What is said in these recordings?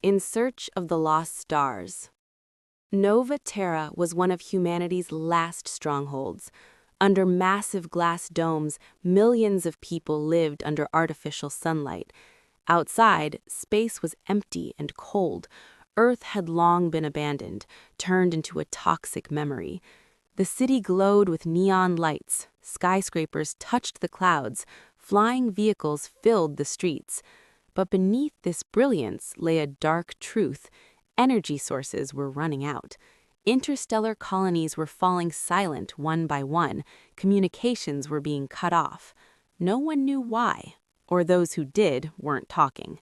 In search of the lost stars. Nova Terra was one of humanity's last strongholds. Under massive glass domes, millions of people lived under artificial sunlight. Outside, space was empty and cold. Earth had long been abandoned, turned into a toxic memory. The city glowed with neon lights, skyscrapers touched the clouds, flying vehicles filled the streets. But beneath this brilliance lay a dark truth. Energy sources were running out. Interstellar colonies were falling silent one by one. Communications were being cut off. No one knew why, or those who did weren't talking.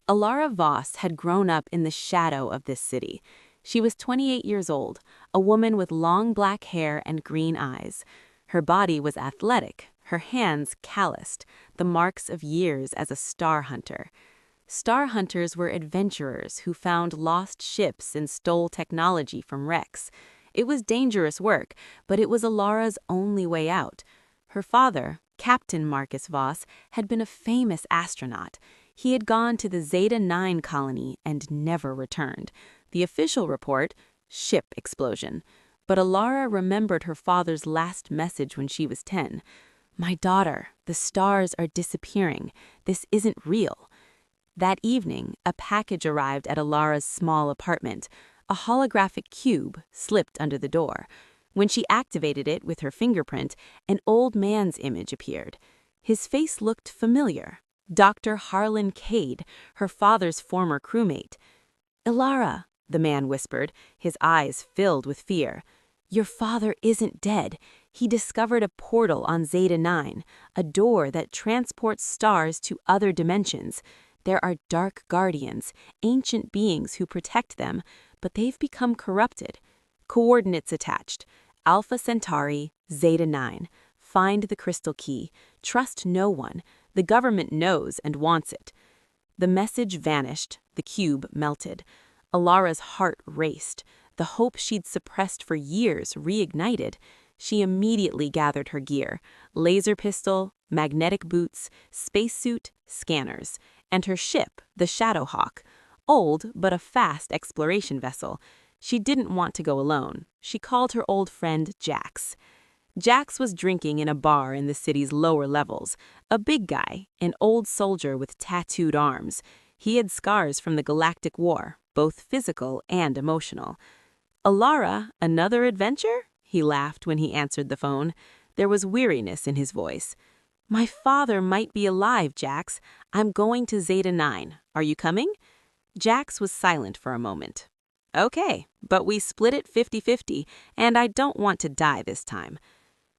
Elara Voss had grown up in the shadow of this city. She was 28 years old, a woman with long black hair and green eyes. Her body was athletic, her hands calloused, the marks of years as a star hunter. Star hunters were adventurers who found lost ships and stole technology from wrecks. It was dangerous work, but it was Elara's only way out. Her father, Captain Marcus Voss, had been a famous astronaut. He had gone to the Zeta 9 colony and never returned. The official report, ship explosion. But Elara remembered her father's last message when she was 10. "My daughter, the stars are disappearing. This isn't real." That evening, a package arrived at Elara's small apartment. A holographic cube slipped under the door. When she activated it with her fingerprint, an old man's image appeared. His face looked familiar. Dr. Harlan Cade, her father's former crewmate. "Elara," the man whispered, his eyes filled with fear. "Your father isn't dead. He discovered a portal on Zeta 9, a door that transports stars to other dimensions. There are dark guardians, ancient beings who protect them, but they've become corrupted. Coordinates attached. Alpha Centauri, Zeta 9. Find the crystal key. Trust no one. The government knows and wants it." The message vanished. The cube melted. Elara's heart raced. The hope she'd suppressed for years reignited. She immediately gathered her gear: laser pistol, magnetic boots, spacesuit, scanners, and her ship, the Shadowhawk. Old, but a fast exploration vessel. She didn't want to go alone. She called her old friend Jax. Jax was drinking in a bar in the city's lower levels. A big guy, an old soldier with tattooed arms. He had scars from the Galactic War, both physical and emotional. "Elara, another adventure?" He laughed when he answered the phone. There was weariness in his voice. "My father might be alive, Jax. I'm going to Zeta 9. Are you coming?" Jax was silent for a moment. "Okay, but we split it 50-50, and I don't want to die this time."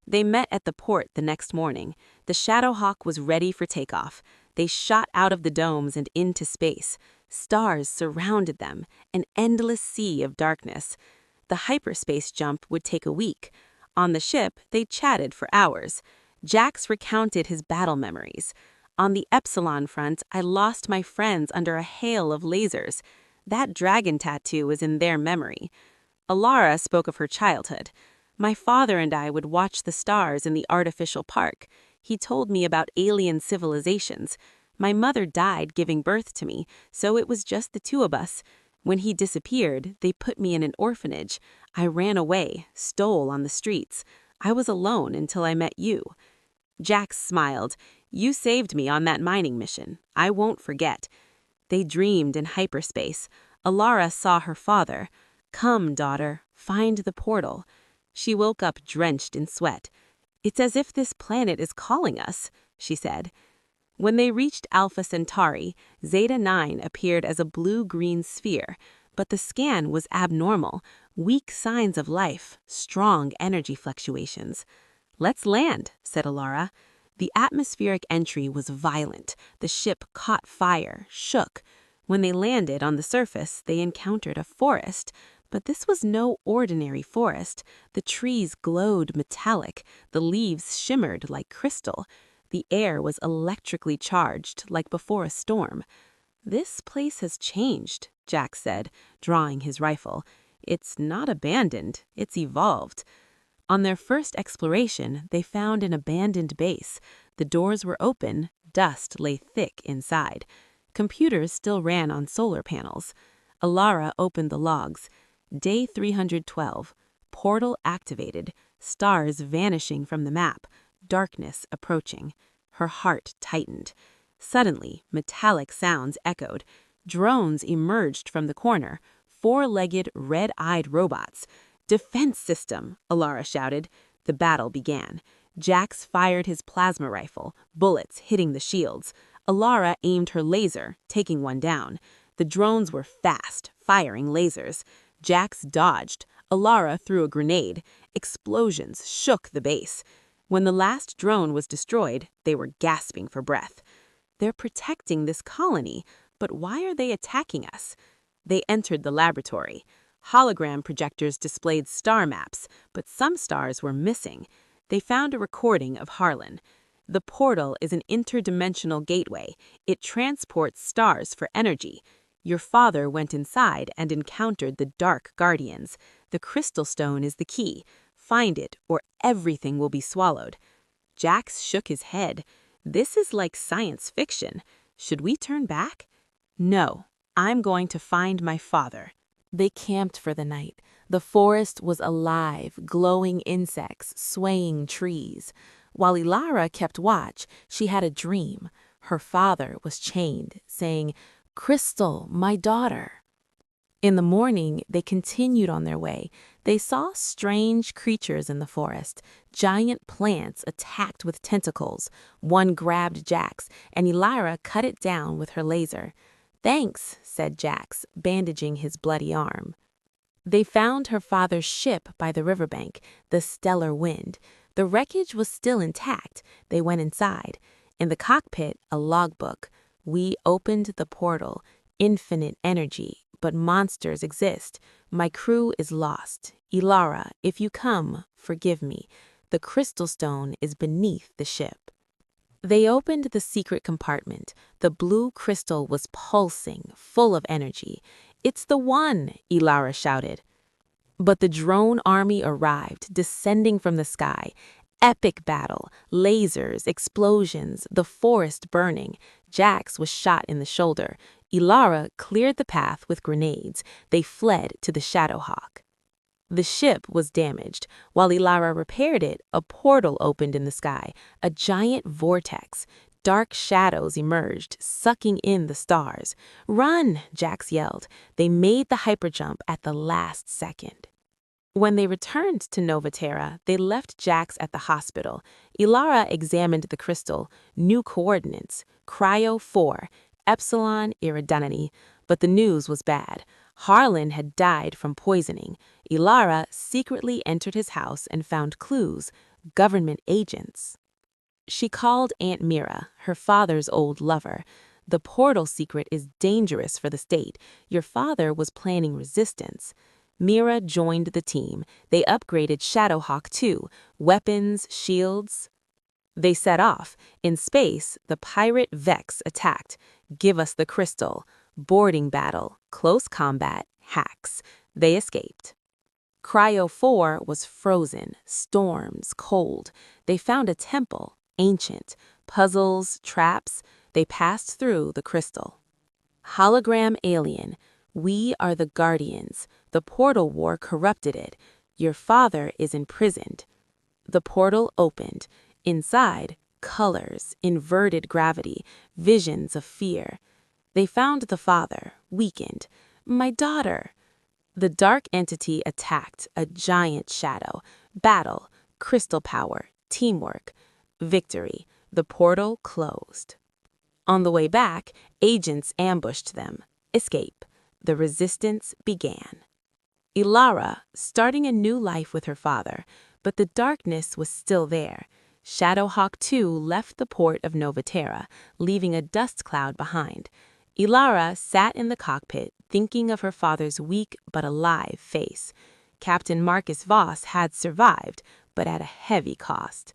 They met at the port the next morning. The Shadowhawk was ready for takeoff. They shot out of the domes and into space. Stars surrounded them, an endless sea of darkness. The hyperspace jump would take a week. On the ship, they chatted for hours. Jax recounted his battle memories. "On the Epsilon front, I lost my friends under a hail of lasers. That dragon tattoo is in their memory." Elara spoke of her childhood. "My father and I would watch the stars in the artificial park. He told me about alien civilizations. My mother died giving birth to me, so it was just the two of us. When he disappeared, they put me in an orphanage. I ran away, stole on the streets. I was alone until I met you." Jax smiled. "You saved me on that mining mission. I won't forget." They dreamed in hyperspace. Elara saw her father. "Come, daughter, find the portal." She woke up drenched in sweat. "It's as if this planet is calling us," she said. When they reached Alpha Centauri, Zeta 9 appeared as a blue-green sphere, but the scan was abnormal, weak signs of life, strong energy fluctuations. "Let's land," said Elara. The atmospheric entry was violent. The ship caught fire, shook. When they landed on the surface, they encountered a forest. But this was no ordinary forest. The trees glowed metallic. The leaves shimmered like crystal. The air was electrically charged, like before a storm. "This place has changed," Jack said, drawing his rifle. "It's not abandoned, it's evolved." On their first exploration, they found an abandoned base. The doors were open, dust lay thick inside. Computers still ran on solar panels. Elara opened the logs. Day 312. Portal activated. Stars vanishing from the map. Darkness approaching. Her heart tightened. Suddenly, metallic sounds echoed. Drones emerged from the corner. Four-legged, red-eyed robots. "Defense system!" Elara shouted. The battle began. Jax fired his plasma rifle, bullets hitting the shields. Elara aimed her laser, taking one down. The drones were fast, firing lasers. Jax dodged. Elara threw a grenade. Explosions shook the base. When the last drone was destroyed, they were gasping for breath. "They're protecting this colony, but why are they attacking us?" They entered the laboratory. Hologram projectors displayed star maps, but some stars were missing. They found a recording of Harlan. "The portal is an interdimensional gateway. It transports stars for energy. Your father went inside and encountered the Dark Guardians. The crystal stone is the key. Find it, or everything will be swallowed." Jax shook his head. "This is like science fiction. Should we turn back?" "No, I'm going to find my father." They camped for the night. The forest was alive, glowing insects, swaying trees. While Elara kept watch, she had a dream. Her father was chained, saying, "Crystal, my daughter." In the morning, they continued on their way. They saw strange creatures in the forest. Giant plants attacked with tentacles. One grabbed Jax, and Elara cut it down with her laser. "Thanks," said Jax, bandaging his bloody arm. They found her father's ship by the riverbank, the Stellar Wind. The wreckage was still intact. They went inside. In the cockpit, a logbook. "We opened the portal. Infinite energy, but monsters exist. My crew is lost. Elara, if you come, forgive me. The crystal stone is beneath the ship." They opened the secret compartment. The blue crystal was pulsing, full of energy. "It's the one!" Elara shouted. But the drone army arrived, descending from the sky. Epic battle, lasers, explosions, the forest burning. Jax was shot in the shoulder. Elara cleared the path with grenades. They fled to the Shadowhawk. The ship was damaged. While Elara repaired it, a portal opened in the sky, a giant vortex. Dark shadows emerged, sucking in the stars. "Run!" Jax yelled. They made the hyperjump at the last second. When they returned to Nova Terra, they left Jax at the hospital. Elara examined the crystal. New coordinates, Cryo 4, Epsilon Iridanity. But the news was bad. Harlan had died from poisoning. Elara secretly entered his house and found clues, government agents. She called Aunt Mira, her father's old lover. "The portal secret is dangerous for the state. Your father was planning resistance." Mira joined the team. They upgraded Shadowhawk 2, weapons, shields. They set off. In space, the pirate Vex attacked. "Give us the crystal." Boarding battle, close combat, hacks. They escaped. Cryo 4 was frozen, storms, cold. They found a temple, ancient. Puzzles, traps. They passed through the crystal. Hologram alien. "We are the Guardians. The portal war corrupted it. Your father is imprisoned." The portal opened. Inside, colors, inverted gravity, visions of fear. They found the father, weakened. "My daughter." The dark entity attacked, a giant shadow. Battle, crystal power, teamwork. Victory. The portal closed. On the way back, agents ambushed them. Escape. The resistance began. Elara, starting a new life with her father, but the darkness was still there. Shadowhawk 2 left the port of Nova Terra, leaving a dust cloud behind. Elara sat in the cockpit, thinking of her father's weak but alive face. Captain Marcus Voss had survived, but at a heavy cost.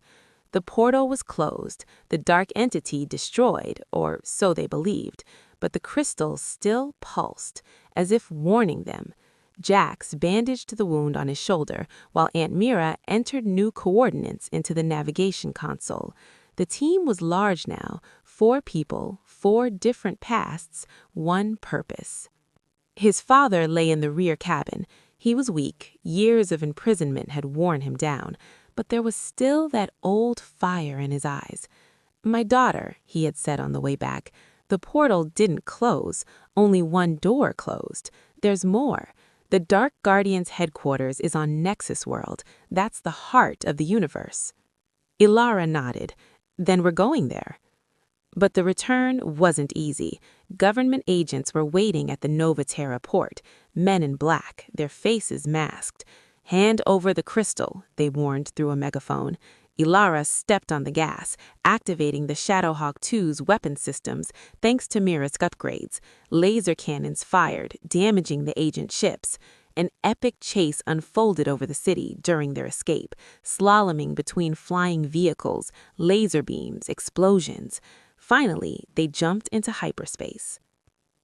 The portal was closed, the dark entity destroyed, or so they believed, but the crystal still pulsed, as if warning them. Jax bandaged the wound on his shoulder, while Aunt Mira entered new coordinates into the navigation console. The team was large now, 4 people, 4 different pasts, one purpose. His father lay in the rear cabin. He was weak, years of imprisonment had worn him down, but there was still that old fire in his eyes. "My daughter," he had said on the way back, "the portal didn't close, only one door closed. There's more. The Dark Guardian's headquarters is on Nexus World. That's the heart of the universe." Elara nodded. "Then we're going there." But the return wasn't easy. Government agents were waiting at the Nova Terra port, men in black, their faces masked. "Hand over the crystal," they warned through a megaphone. Elara stepped on the gas, activating the Shadowhawk 2's weapon systems thanks to Mira's upgrades. Laser cannons fired, damaging the agent ships. An epic chase unfolded over the city during their escape, slaloming between flying vehicles, laser beams, explosions. Finally, they jumped into hyperspace.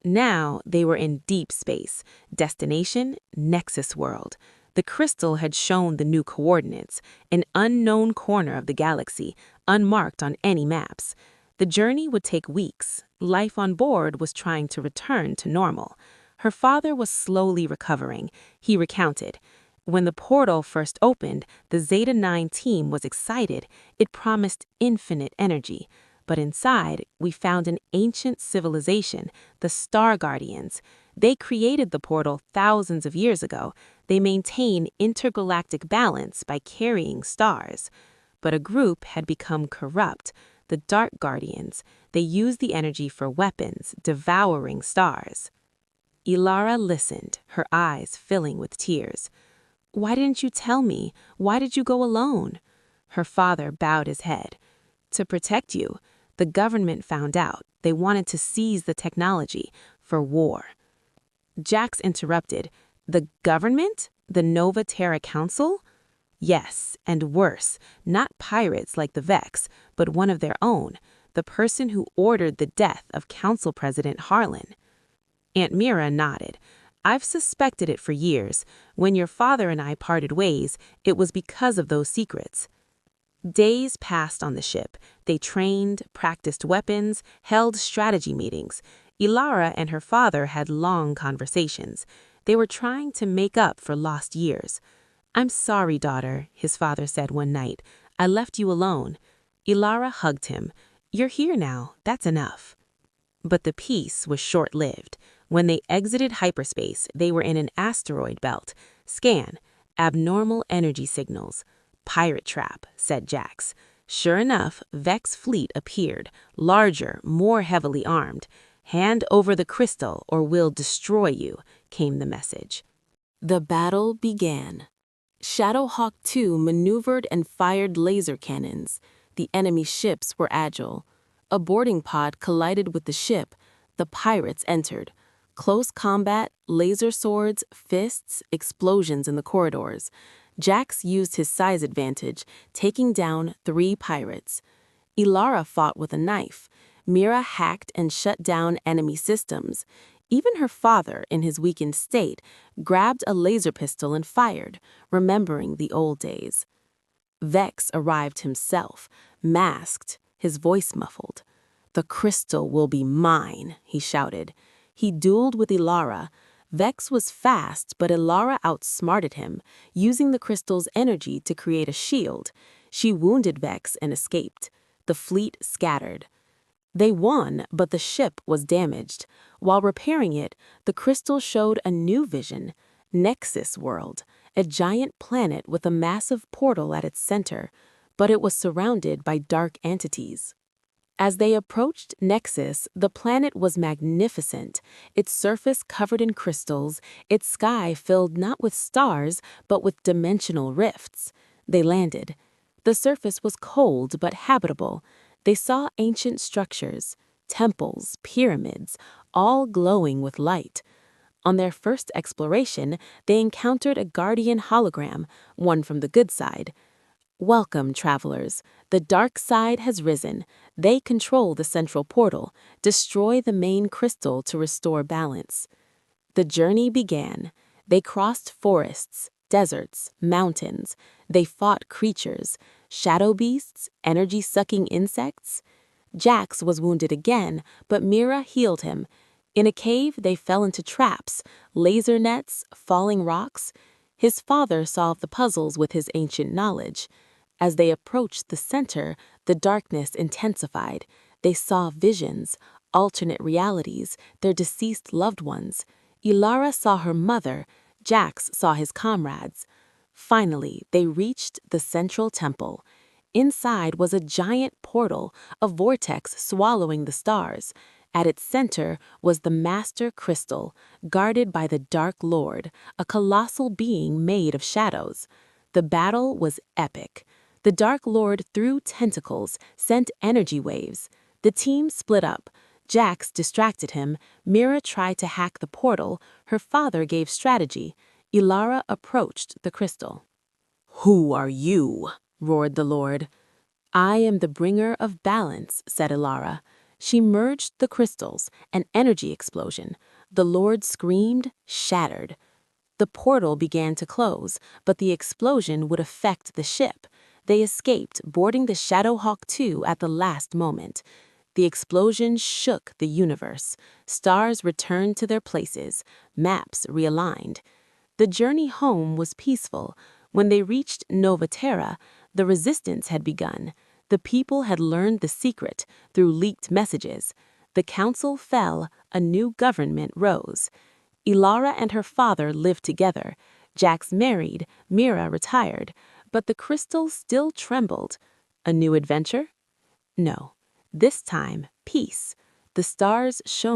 Now they were in deep space. Destination, Nexus World. The crystal had shown the new coordinates, an unknown corner of the galaxy, unmarked on any maps. The journey would take weeks. Life on board was trying to return to normal. Her father was slowly recovering. He recounted. "When the portal first opened, the Zeta-9 team was excited. It promised infinite energy. But inside, we found an ancient civilization, the Star Guardians. They created the portal thousands of years ago. They maintain intergalactic balance by carrying stars. But a group had become corrupt, the Dark Guardians. They used the energy for weapons, devouring stars." Elara listened, her eyes filling with tears. "Why didn't you tell me? Why did you go alone?" Her father bowed his head. "To protect you. The government found out. They wanted to seize the technology for war." Jax interrupted. "The government? The Nova Terra Council?" "Yes, and worse. Not pirates like the Vex, but one of their own. The person who ordered the death of Council President Harlan." Aunt Mira nodded. "I've suspected it for years. When your father and I parted ways, it was because of those secrets." Days passed on the ship. They trained, practiced weapons, held strategy meetings. Elara and her father had long conversations. They were trying to make up for lost years. "I'm sorry, daughter," his father said one night. "I left you alone." Elara hugged him. "You're here now. That's enough." But the peace was short-lived. When they exited hyperspace, they were in an asteroid belt. Scan. Abnormal energy signals. "Pirate trap," said Jax. Sure enough, Vex fleet appeared, larger, more heavily armed. "Hand over the crystal or we'll destroy you," came the message. The battle began. Shadowhawk 2 maneuvered and fired laser cannons. The enemy ships were agile. A boarding pod collided with the ship. The pirates entered. Close combat, laser swords, fists, explosions in the corridors. Jax used his size advantage, taking down 3 pirates. Elara fought with a knife. Mira hacked and shut down enemy systems. Even her father, in his weakened state, grabbed a laser pistol and fired, remembering the old days. Vex arrived himself, masked, his voice muffled. "The crystal will be mine," he shouted. He dueled with Elara. Vex was fast, but Elara outsmarted him, using the crystal's energy to create a shield. She wounded Vex and escaped. The fleet scattered. They won, but the ship was damaged. While repairing it, the crystal showed a new vision, Nexus World, a giant planet with a massive portal at its center, but it was surrounded by dark entities. As they approached Nexus, the planet was magnificent, its surface covered in crystals, its sky filled not with stars, but with dimensional rifts. They landed. The surface was cold but habitable. They saw ancient structures, temples, pyramids, all glowing with light. On their first exploration, they encountered a guardian hologram, one from the good side. "Welcome, travelers. The dark side has risen. They control the central portal. Destroy the main crystal to restore balance." The journey began. They crossed forests, deserts, mountains. They fought creatures, shadow beasts, energy-sucking insects. Jax was wounded again, but Mira healed him. In a cave, they fell into traps, laser nets, falling rocks. His father solved the puzzles with his ancient knowledge. As they approached the center, the darkness intensified. They saw visions, alternate realities, their deceased loved ones. Elara saw her mother, Jax saw his comrades. Finally, they reached the central temple. Inside was a giant portal, a vortex swallowing the stars. At its center was the Master Crystal, guarded by the Dark Lord, a colossal being made of shadows. The battle was epic. The Dark Lord threw tentacles, sent energy waves. The team split up. Jax distracted him, Mira tried to hack the portal, her father gave strategy. Elara approached the crystal. "Who are you?" roared the Lord. "I am the bringer of balance," said Elara. She merged the crystals, an energy explosion. The Lord screamed, shattered. The portal began to close, but the explosion would affect the ship. They escaped, boarding the Shadowhawk 2 at the last moment. The explosion shook the universe. Stars returned to their places, maps realigned. The journey home was peaceful. When they reached Nova Terra, the resistance had begun. The people had learned the secret through leaked messages. The council fell, a new government rose. Elara and her father lived together. Jax married, Mira retired, but the crystal still trembled. A new adventure? No. This time, peace. The stars shone.